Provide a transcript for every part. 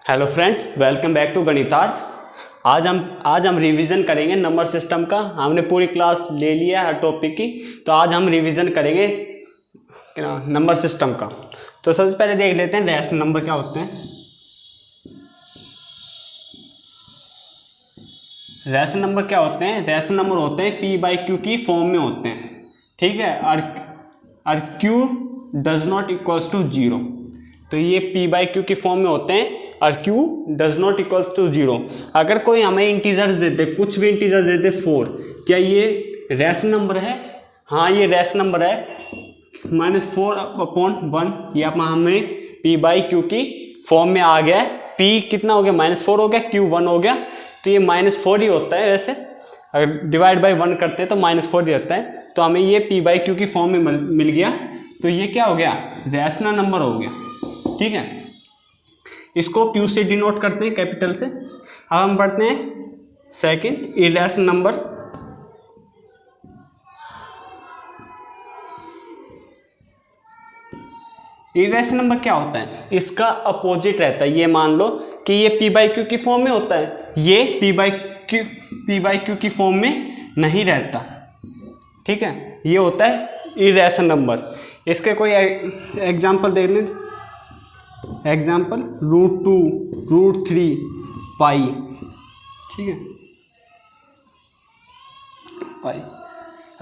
Hello friends, welcome back to Ganitarth. आज हम revision करेंगे नंबर सिस्टम का। हमने पूरी क्लास ले लिया है हर टॉपिक की, तो आज हम रिवीजन करेंगे नंबर सिस्टम का। तो सबसे पहले देख लेते हैं रैशनल नंबर क्या होते हैं। रैशनल नंबर क्या होते हैं? रैशनल नंबर होते हैं पी बाई क्यू की फॉर्म में होते हैं, ठीक है। और q does not equals to zero, तो ये पी बाई क्यू की फॉर्म में होते हैं और q does not equals to zero. अगर कोई हमें इंटीजर्स देते, कुछ भी इंटीजर्स देते 4, क्या ये रैशनल नंबर है? हाँ, ये रैशनल नंबर है। -4/1 ये अपना हमें p बाई क्यू की फॉर्म में आ गया है। p कितना हो गया? -4 हो गया, q 1 हो गया, तो ये -4 ही होता है। वैसे अगर डिवाइड बाई 1 करते हैं तो -4 ही होता है। तो हमें ये p बाई क्यू की फॉर्म में मिल गया, तो ये क्या हो गया? रैशनल नंबर हो गया, ठीक है। इसको Q से डिनोट करते हैं, कैपिटल से। अब हम पढ़ते हैं second, irrational number. Irrational number क्या होता है? इसका अपोजिट रहता है। ये मान लो कि ये P बाई क्यू की फॉर्म में होता है, ये P बाई क्यू की फॉर्म में नहीं रहता, ठीक है। ये होता है इरेशनल नंबर। इसके कोई एग्जाम्पल देख लें। एग्जाम्पल √2, √3, पाई, ठीक है।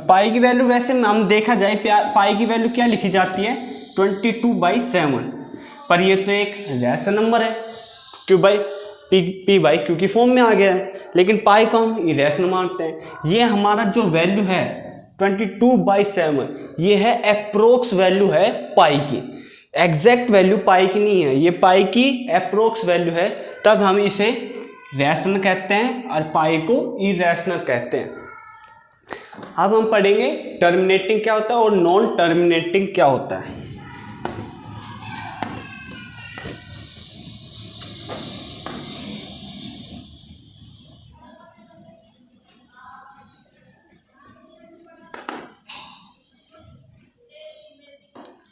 पाई की वैल्यू वैसे हम देखा जाए, पाई की वैल्यू क्या लिखी जाती है? 22/7। पर ये तो एक रैशनल नंबर है, क्यों भाई? पी बाई क्यू की फॉर्म में आ गया है, लेकिन पाई को हम इरेशनल मानते हैं। ये हमारा जो वैल्यू है 22/7, ये है अप्रोक्स वैल्यू है पाई की। एग्जैक्ट वैल्यू पाई की नहीं है, ये पाई की अप्रोक्स वैल्यू है। तब हम इसे रैशनल कहते हैं और पाई को इरेशनल कहते हैं। अब हम पढ़ेंगे टर्मिनेटिंग क्या होता है और नॉन टर्मिनेटिंग क्या होता है।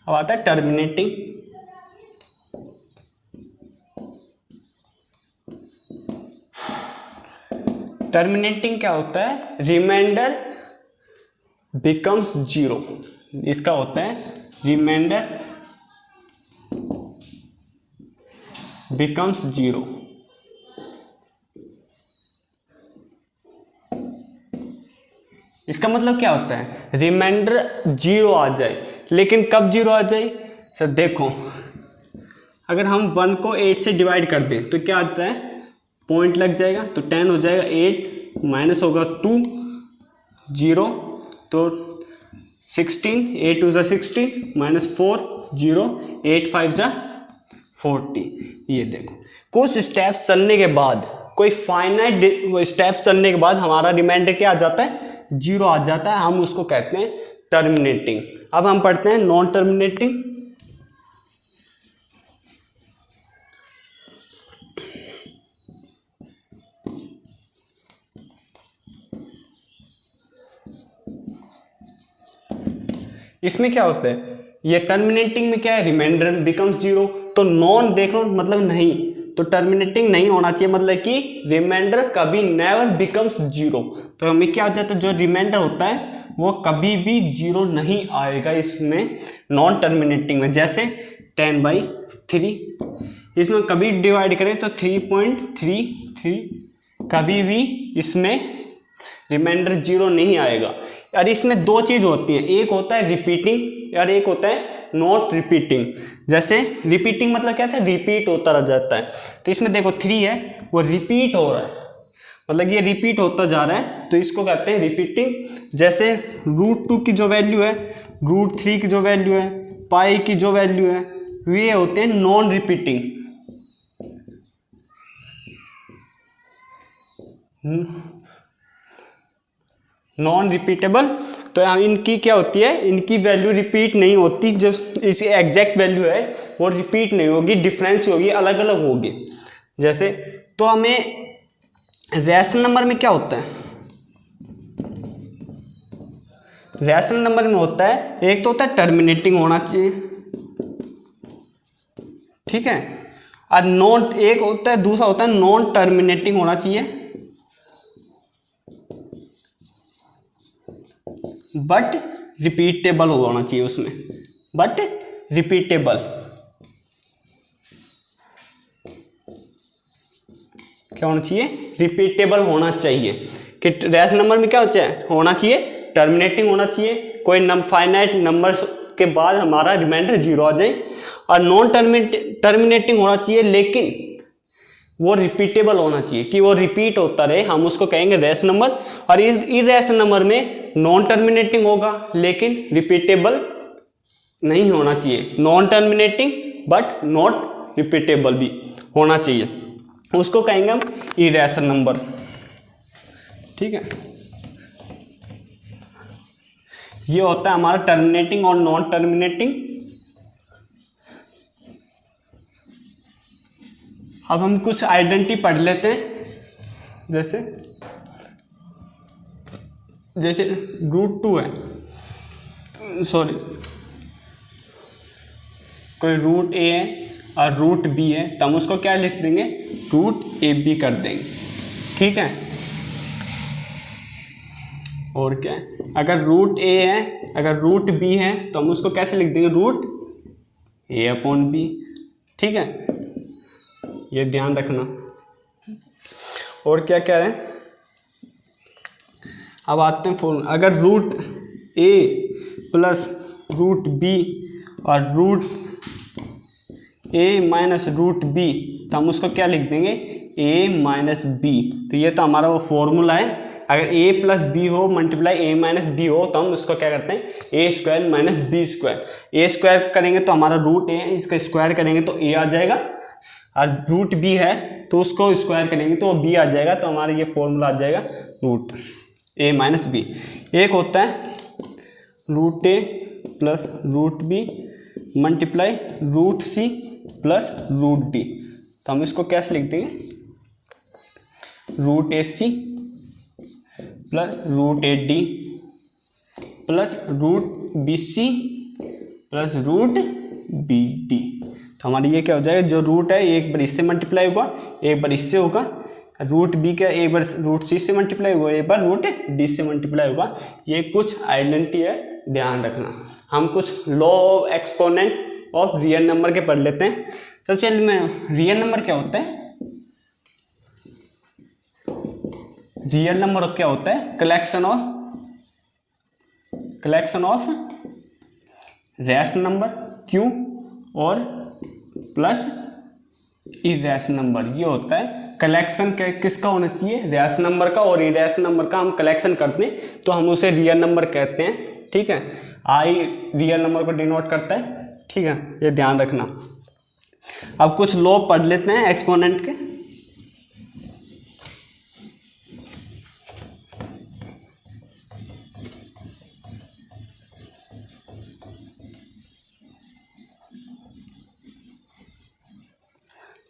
अब आता है टर्मिनेटिंग। टर्मिनेटिंग क्या होता है? Reminder becomes zero. इसका होता है रिमाइंडर बिकम्स जीरो। इसका मतलब क्या होता है? रिमाइंडर जीरो आ जाए, लेकिन कब जीरो आ जाए? सर देखो, अगर हम 1 को 8 से डिवाइड कर दें तो क्या आता है? पॉइंट लग जाएगा, तो 10 हो जाएगा, 8 माइनस होगा 2, 0, तो 16, 8 2 16, -4, 0, 8 5 40। ये देखो, कुछ स्टेप्स चलने के बाद, कोई फाइनाइट स्टेप्स चलने के बाद हमारा रिमाइंडर क्या आ जाता है? जीरो आ जाता है। हम उसको कहते हैं टर्मिनेटिंग। अब हम पढ़ते हैं नॉन टर्मिनेटिंग। इसमें क्या होता है? ये टर्मिनेटिंग में क्या है? Reminder becomes zero. तो नॉन देख लो, मतलब नहीं, तो टर्मिनेटिंग नहीं होना चाहिए, मतलब कि रिमाइंडर कभी नेवर बिकम्स जीरो। तो हमें क्या हो जाता है? जो रिमाइंडर होता है वो कभी भी जीरो नहीं आएगा इसमें, नॉन टर्मिनेटिंग में। जैसे 10/3, इसमें कभी डिवाइड करें तो 3.33, कभी भी इसमें रिमाइंडर जीरो नहीं आएगा। और इसमें दो चीज होती है, एक होता है रिपीटिंग और एक होता है नॉट रिपीटिंग। जैसे रिपीटिंग मतलब क्या था? रिपीट होता रह जाता है। तो इसमें देखो 3 है, वो रिपीट हो रहा है, मतलब ये रिपीट होता जा रहा है, तो इसको कहते हैं रिपीटिंग। जैसे √2 की जो वैल्यू है, √3 की जो वैल्यू है, पाई की जो वैल्यू है, वे होते हैं नॉन रिपीटिंग। Non repeatable. तो इनकी क्या होती है? इनकी वैल्यू रिपीट नहीं होती। जो इसकी एग्जैक्ट वैल्यू है वो रिपीट नहीं होगी, डिफरेंस होगी, अलग अलग होगी। जैसे, तो हमें रैशनल नंबर में क्या होता है? रैशनल नंबर में होता है, एक तो होता है टर्मिनेटिंग होना चाहिए, ठीक है, और नॉन, एक होता है, दूसरा होता है नॉन टर्मिनेटिंग होना चाहिए बट रिपीटेबल होना चाहिए उसमें, बट रिपीटेबल। क्या होना चाहिए? रिपीटेबल होना चाहिए। कि रैश नंबर में क्या होना चाहिए? टर्मिनेटिंग होना चाहिए, कोई फाइनाइट नंबर के बाद हमारा रिमाइंडर 0 आ जाए, और नॉन टर्मिनेटिंग होना चाहिए लेकिन वो रिपीटेबल होना चाहिए, कि वो रिपीट होता रहे, हम उसको कहेंगे रैश नंबर। और इस रैश नंबर में नॉन टर्मिनेटिंग होगा लेकिन रिपीटेबल नहीं होना चाहिए, non terminating but not repeatable भी होना चाहिए, उसको कहेंगे हम इरेशनल नंबर। ठीक है, ये होता है हमारा टर्मिनेटिंग और नॉन टर्मिनेटिंग। अब हम कुछ आइडेंटिटी पढ़ लेते हैं, जैसे √2 है, सॉरी कोई √a है और √b है, तो हम उसको क्या लिख देंगे? √ab कर देंगे। ठीक है, और क्या है? अगर √a है, अगर √b है तो हम उसको कैसे लिख देंगे? √a/b। ठीक है, ये ध्यान रखना। और क्या कह रहे हैं? अब आते हैं फॉर्मूला। अगर √a प्लस √b और √a - √b, तो हम उसको क्या लिख देंगे? a - b। तो ये तो हमारा वो फॉर्मूला है। अगर a प्लस बी हो मल्टीप्लाई a - b हो तो हम उसको क्या करते हैं? a² - b²। a² करेंगे तो हमारा √a, इसका स्क्वायर करेंगे तो a आ जाएगा, और √b है तो उसको स्क्वायर करेंगे तो b आ जाएगा। तो हमारा ये फॉर्मूला आ जाएगा √a - b। एक होता है √a plus √b multiply √c plus √d। तो हम इसको कैसे लिख देंगे? √ac plus √ad plus √bc plus √bd। तो हमारी ये क्या हो जाएगा? जो रूट है एक बार इससे मल्टीप्लाई होगा, एक बार इससे होगा, √b का एक बार √c से मल्टीप्लाई होगा, एक बार √d से मल्टीप्लाई होगा। ये कुछ आइडेंटिटी है, ध्यान रखना। हम कुछ law of exponent of real number के पढ़ लेते हैं। तो चलिए, मैं रियल नंबर क्या होता है? रियल नंबर क्या होता है? कलेक्शन ऑफ रैशनल नंबर क्यों और प्लस इरेशनल नंबर। ये होता है कलेक्शन किसका होना चाहिए? रैशनल नंबर का, और इरेशनल नंबर का हम कलेक्शन करते हैं तो हम उसे रियल नंबर कहते हैं। ठीक है, आई रियल नंबर को डिनोट करता है। ठीक है, ये ध्यान रखना। अब कुछ लॉ पढ़ लेते हैं एक्सपोनेंट के।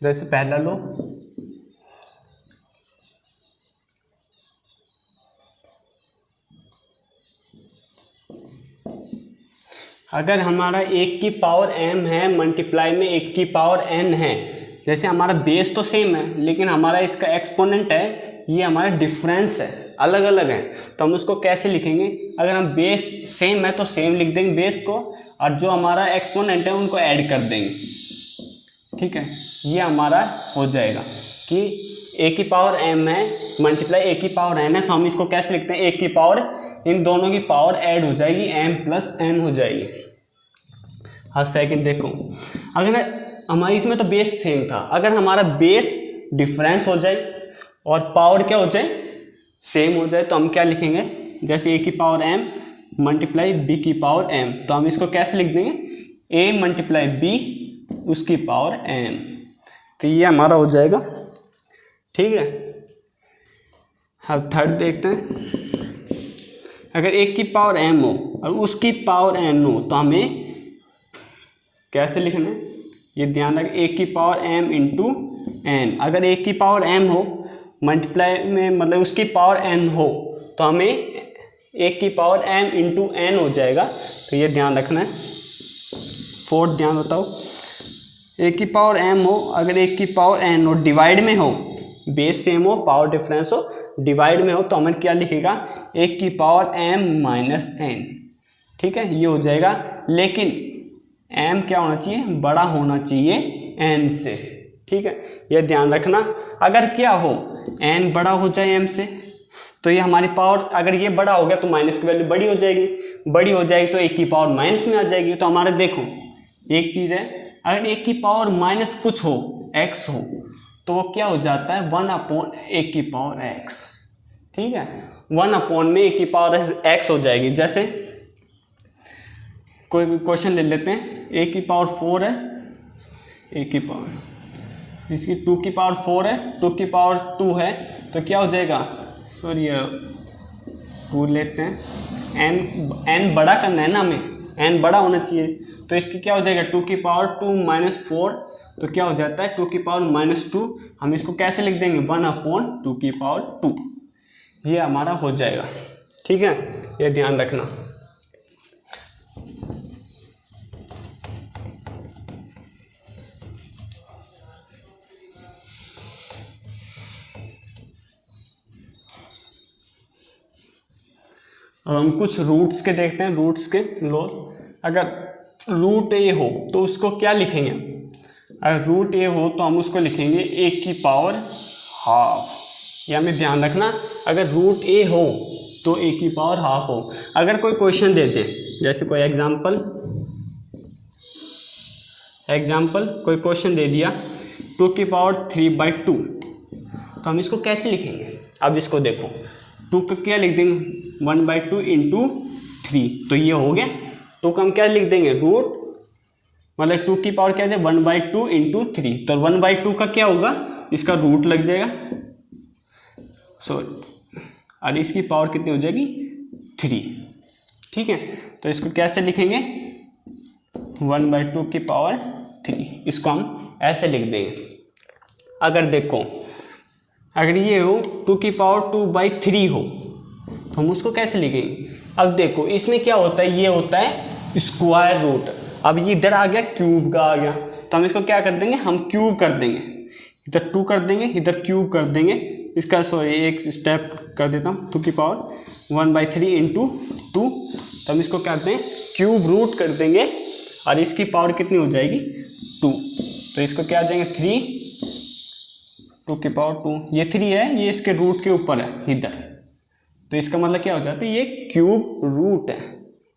जैसे पहला लो, अगर हमारा 1 की पावर m है मल्टीप्लाई में 1 की पावर n है, जैसे हमारा बेस तो सेम है लेकिन हमारा इसका एक्सपोनेंट है, ये हमारा डिफरेंस है, अलग अलग है। तो हम उसको कैसे लिखेंगे? अगर हम बेस सेम है तो सेम लिख देंगे बेस को, और जो हमारा एक्सपोनेंट है उनको ऐड कर देंगे। ठीक है, ये हमारा हो जाएगा कि 1 की पावर m है मल्टीप्लाई 1 की पावर n है, तो हम इसको कैसे लिखते हैं? 1 की पावर, इन दोनों की पावर ऐड हो जाएगी, m प्लस n हो जाएगी। हाँ, सेकंड देखो, अगर हमारी इसमें तो बेस सेम था, अगर हमारा बेस डिफरेंस हो जाए और पावर क्या हो जाए? सेम हो जाए, तो हम क्या लिखेंगे? जैसे 1 की पावर m मल्टीप्लाई b की पावर m, तो हम इसको कैसे लिख देंगे? a मल्टीप्लाई b उसकी पावर m। तो ये हमारा हो जाएगा। ठीक है, अब थर्ड देखते हैं। अगर 1 की पावर m हो और उसकी पावर n हो तो हमें कैसे लिखना है? ये ध्यान रखें, 1 की पावर m इंटू n। अगर 1 की पावर m हो मल्टीप्लाई में मतलब उसकी पावर n हो तो हमें 1 की पावर m इंटू n हो जाएगा। तो ये ध्यान रखना है। फोर्थ ध्यान बताओ, ए की पावर m हो, अगर ए की पावर n हो, डिवाइड में हो, बेस सेम हो, पावर डिफरेंस हो, डिवाइड में हो, तो हमें क्या लिखेगा, ए की पावर m माइनस n। ठीक है, ये हो जाएगा। लेकिन m क्या होना चाहिए, बड़ा होना चाहिए n से। ठीक है, ये ध्यान रखना। अगर क्या हो, n बड़ा हो जाए m से, तो ये हमारी पावर, अगर ये बड़ा हो गया तो माइनस की वैल्यू बड़ी हो जाएगी, बड़ी हो जाएगी तो एक की पावर माइनस में आ जाएगी। तो हमारे देखो एक चीज़ है, अगर एक की पावर माइनस कुछ हो, x हो, तो वो क्या हो जाता है, 1/एक की पावर x। ठीक है, 1 में एक की पावर x हो जाएगी। जैसे कोई भी क्वेश्चन ले लेते हैं, ए की पावर 4 है, ए की पावर, इसकी 2 की पावर 4 है, 2 की पावर 2 है, तो क्या हो जाएगा, सॉरी 2 लेते हैं, n बड़ा करना है ना हमें, n बड़ा होना चाहिए, तो इसकी क्या हो जाएगा, 2 की पावर 2 माइनस 4, तो क्या हो जाता है 2 की पावर माइनस 2। हम इसको कैसे लिख देंगे, 1/2 की पावर 2, ये हमारा हो जाएगा। ठीक है, ये ध्यान रखना। अब हम कुछ रूट्स के देखते हैं, रूट्स के लॉ। अगर रूट ए हो तो उसको क्या लिखेंगे, अगर रूट ए हो तो हम उसको लिखेंगे ए की पावर हाफ। ये हमें ध्यान रखना, अगर रूट ए हो तो ए की पावर हाफ हो। अगर कोई क्वेश्चन देते हैं, जैसे कोई एग्जाम्पल कोई क्वेश्चन दे दिया 2 की पावर 3/2, तो हम इसको कैसे लिखेंगे। अब इसको देखो, 2 का क्या लिख देंगे, 1/2 इंटू 3, तो ये हो गया। 2 का हम क्या लिख देंगे, रूट, मतलब 2 की पावर क्या है, 1/2 इंटू 3, तो 1/2 का क्या होगा, इसका रूट लग जाएगा, सॉरी, और इसकी पावर कितनी हो जाएगी, 3। ठीक है, तो इसको कैसे लिखेंगे, 1/2 की पावर 3, इसको हम ऐसे लिख देंगे। अगर देखो, अगर ये हो 2 की पावर 2/3 हो, तो हम उसको कैसे लिखेंगे। अब देखो इसमें क्या होता है, ये होता है स्क्वायर रूट। अब ये इधर आ गया, क्यूब का आ गया, तो हम इसको क्या कर देंगे, हम क्यूब कर देंगे, इधर 2 कर देंगे, इधर क्यूब कर देंगे। इसका सॉरी एक स्टेप कर देता हूँ, 2 की पावर 1/3 इंटू 2, तो हम इसको क्या करते हैं, क्यूब रूट कर देंगे, और इसकी पावर कितनी हो जाएगी, 2, तो इसको क्या आ जाएंगे 3, 2 की पावर 2, ये 3 है, ये इसके रूट के ऊपर है इधर, तो इसका मतलब क्या हो जाता है, ये क्यूब रूट है।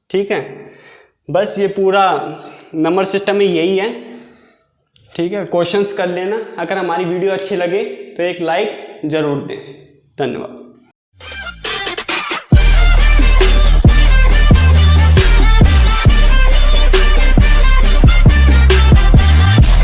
ठीक है, बस ये पूरा नंबर सिस्टम में यही है। ठीक है, क्वेश्चंस कर लेना। अगर हमारी वीडियो अच्छी लगे तो एक लाइक ज़रूर दें। धन्यवाद।